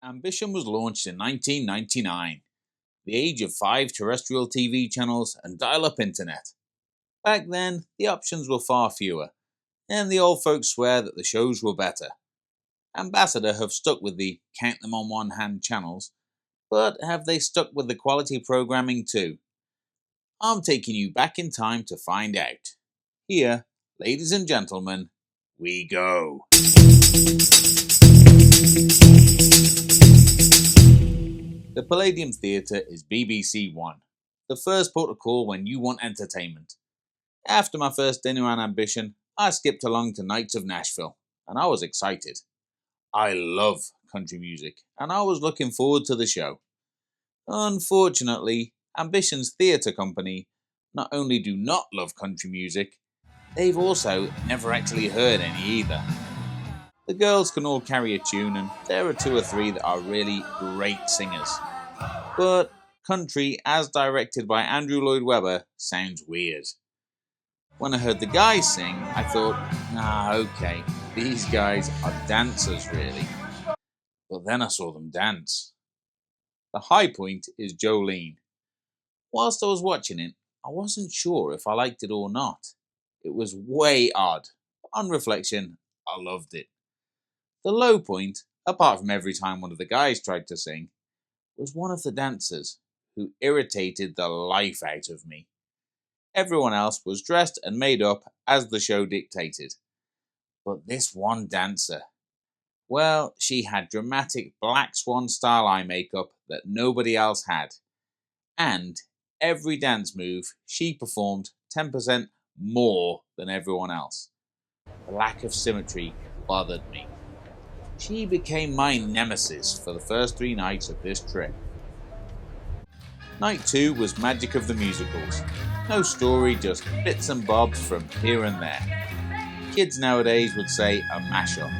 Ambition was launched in 1999, the age of 5 terrestrial TV channels and dial-up internet. Back then, the options were far fewer, and the old folks swear that the shows were better. Ambassador have stuck with the count them on one hand channels, but have they stuck with the quality programming too? I'm taking you back in time to find out. Here, ladies and gentlemen, we go. The Palladium Theatre is BBC One, the first port of call when you want entertainment. After my first dinner on Ambition, I skipped along to Nights of Nashville, and I was excited. I love country music, and I was looking forward to the show. Unfortunately, Ambition's theatre company not only do not love country music, they've also never actually heard any either. The girls can all carry a tune, and there are 2 or 3 that are really great singers. But country, as directed by Andrew Lloyd Webber, sounds weird. When I heard the guys sing, I thought, okay, these guys are dancers really. But then I saw them dance. The high point is Jolene. Whilst I was watching it, I wasn't sure if I liked it or not. It was way odd. On reflection, I loved it. The low point, apart from every time one of the guys tried to sing, was one of the dancers, who irritated the life out of me. Everyone else was dressed and made up as the show dictated. But this one dancer, well, she had dramatic black swan style eye makeup that nobody else had. And every dance move she performed 10% more than everyone else. The lack of symmetry bothered me. She became my nemesis for the first 3 nights of this trip. Night 2 was magic of the musicals. No story, just bits and bobs from here and there. Kids nowadays would say a mashup.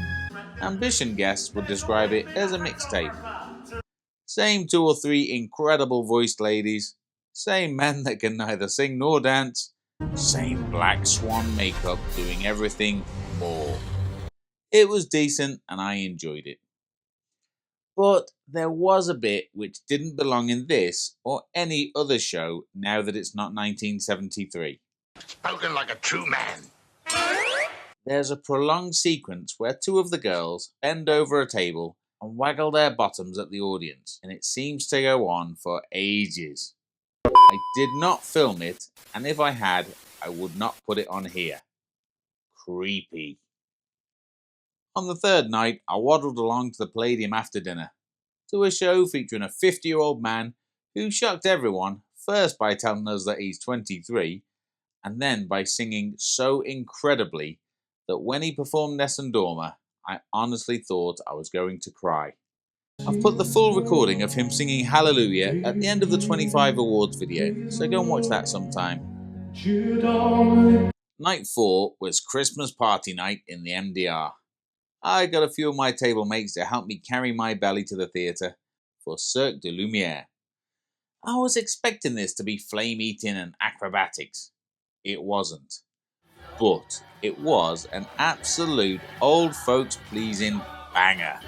Ambition guests would describe it as a mixtape. Same 2 or 3 incredible voiced ladies, same men that can neither sing nor dance, same black swan makeup doing everything more. It was decent and I enjoyed it. But there was a bit which didn't belong in this or any other show now that it's not 1973. Spoken like a true man. There's a prolonged sequence where 2 of the girls bend over a table and waggle their bottoms at the audience, and it seems to go on for ages. I did not film it, and if I had, I would not put it on here. Creepy. On the 3rd night, I waddled along to the Palladium after dinner, to a show featuring a 50-year-old man who shocked everyone, first by telling us that he's 23, and then by singing so incredibly that when he performed Nessun Dorma, I honestly thought I was going to cry. I've put the full recording of him singing Hallelujah at the end of the 25 awards video, so go and watch that sometime. Night 4 was Christmas party night in the MDR. I got a few of my table mates to help me carry my belly to the theatre for Cirque de Lumière. I was expecting this to be flame eating and acrobatics. It wasn't. But it was an absolute old folks pleasing banger.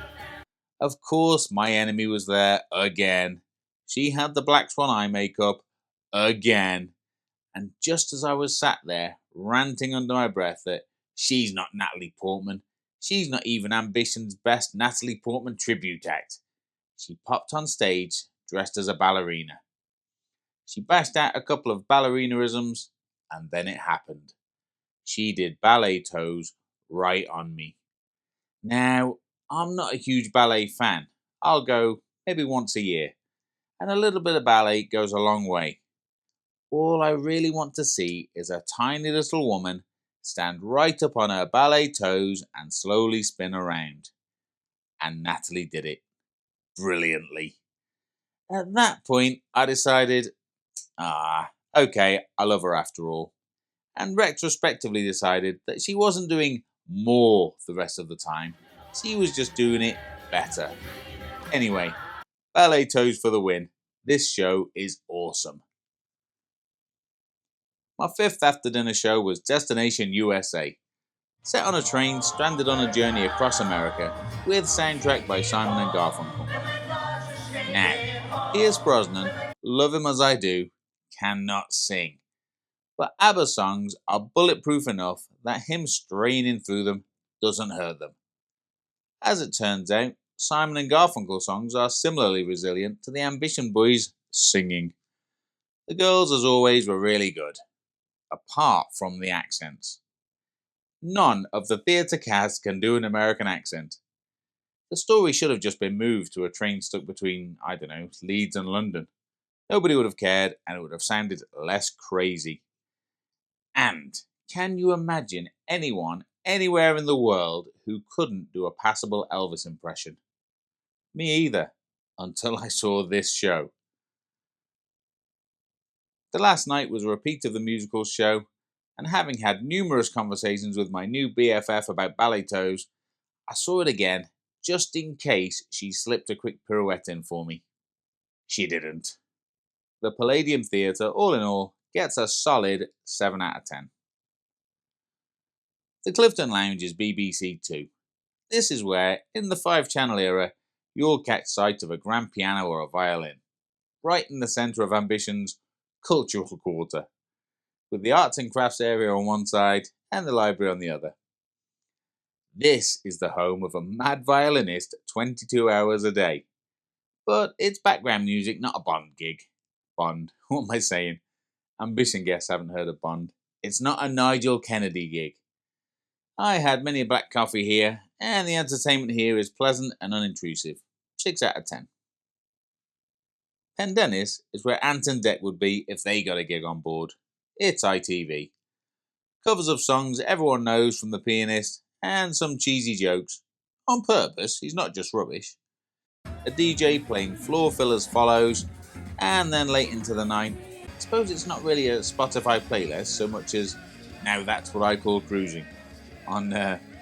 Of course, my enemy was there again. She had the black swan eye makeup again. And just as I was sat there ranting under my breath that she's not Natalie Portman, she's not even Ambition's best Natalie Portman tribute act, she popped on stage dressed as a ballerina. She bashed out a couple of ballerinaisms, and then it happened. She did ballet toes right on me. Now, I'm not a huge ballet fan. I'll go maybe once a year, and a little bit of ballet goes a long way. All I really want to see is a tiny little woman stand right up on her ballet toes and slowly spin around. And Natalie did it brilliantly. At that point, I decided, okay, I love her after all. And retrospectively decided that she wasn't doing more the rest of the time. She was just doing it better. Anyway, ballet toes for the win. This show is awesome. My 5th after dinner show was Destination USA. Set on a train stranded on a journey across America, with soundtrack by Simon and Garfunkel. Now, Pierce Brosnan, love him as I do, cannot sing. But ABBA songs are bulletproof enough that him straining through them doesn't hurt them. As it turns out, Simon and Garfunkel songs are similarly resilient to the Ambition Boys' singing. The girls, as always, were really good, apart from the accents. None of the theatre cast can do an American accent. The story should have just been moved to a train stuck between, I don't know, Leeds and London. Nobody would have cared, and it would have sounded less crazy. And can you imagine anyone anywhere in the world who couldn't do a passable Elvis impression? Me either, until I saw this show. The last night was a repeat of the musical show, and having had numerous conversations with my new BFF about ballet toes, I saw it again just in case she slipped a quick pirouette in for me. She didn't. The Palladium Theatre, all in all, gets a solid 7 out of 10. The Clifton Lounge is BBC too. This is where, in the 5-channel era, you'll catch sight of a grand piano or a violin, right in the centre of Ambition's cultural quarter, with the arts and crafts area on one side and the library on the other. This is the home of a mad violinist 22 hours a day. But it's background music, not a Bond gig. Bond, what am I saying? Ambition guests haven't heard of Bond. It's not a Nigel Kennedy gig. I had many a black coffee here, and the entertainment here is pleasant and unintrusive. 6 out of 10. Pendennis is where Ant and Dec would be if they got a gig on board. It's ITV. Covers of songs everyone knows from The Pianist, and some cheesy jokes. On purpose, he's not just rubbish. A DJ playing floor fillers follows, and then late into the night, I suppose it's not really a Spotify playlist so much as Now That's What I Call Cruising on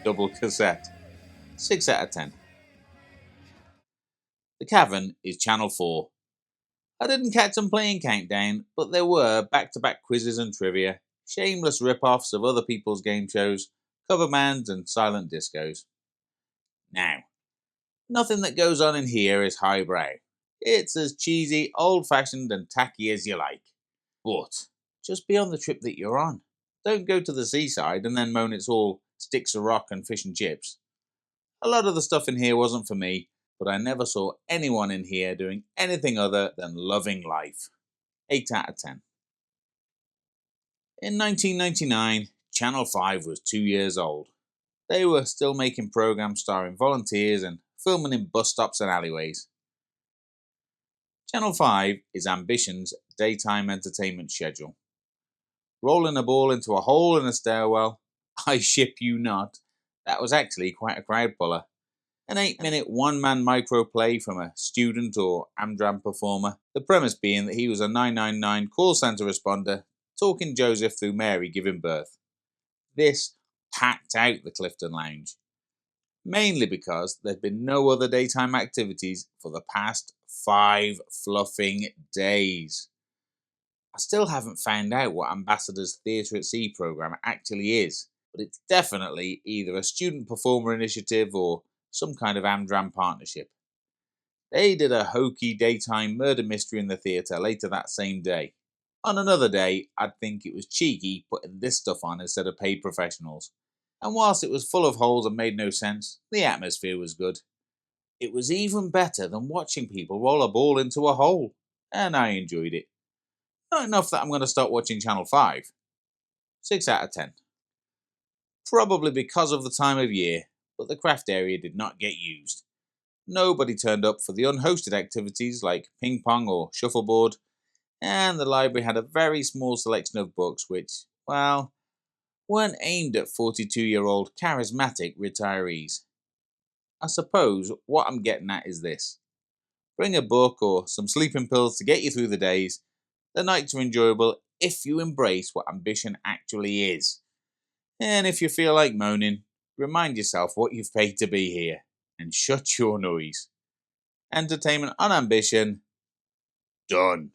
double cassette. 6 out of 10. The Cavern is Channel 4. I didn't catch them playing Countdown, but there were back-to-back quizzes and trivia, shameless rip-offs of other people's game shows, cover bands and silent discos. Now, nothing that goes on in here is highbrow. It's as cheesy, old-fashioned and tacky as you like. But just be on the trip that you're on. Don't go to the seaside and then moan it's all sticks of rock and fish and chips. A lot of the stuff in here wasn't for me, but I never saw anyone in here doing anything other than loving life. 8 out of 10. In 1999, Channel 5 was 2 years old. They were still making programs starring volunteers and filming in bus stops and alleyways. Channel 5 is Ambition's daytime entertainment schedule. Rolling a ball into a hole in a stairwell, I ship you not, that was actually quite a crowd puller. An 8-minute one-man microplay from a student or Amdram performer, the premise being that he was a 999 call centre responder talking Joseph through Mary giving birth. This packed out the Clifton Lounge, mainly because there'd been no other daytime activities for the past 5 fluffing days. I still haven't found out what Ambassador's Theatre at Sea programme actually is, but it's definitely either a student performer initiative or some kind of Amdram partnership. They did a hokey daytime murder mystery in the theatre later that same day. On another day, I'd think it was cheeky putting this stuff on instead of paid professionals. And whilst it was full of holes and made no sense, the atmosphere was good. It was even better than watching people roll a ball into a hole, and I enjoyed it. Not enough that I'm going to start watching Channel 5. 6 out of 10. Probably because of the time of year, but the craft area did not get used. Nobody turned up for the unhosted activities like ping pong or shuffleboard, and the library had a very small selection of books which, well, weren't aimed at 42-year-old charismatic retirees. I suppose what I'm getting at is this. Bring a book or some sleeping pills to get you through the days. The nights are enjoyable if you embrace what ambition actually is. And if you feel like moaning, remind yourself what you've paid to be here and shut your noise. Entertainment on Ambition, done.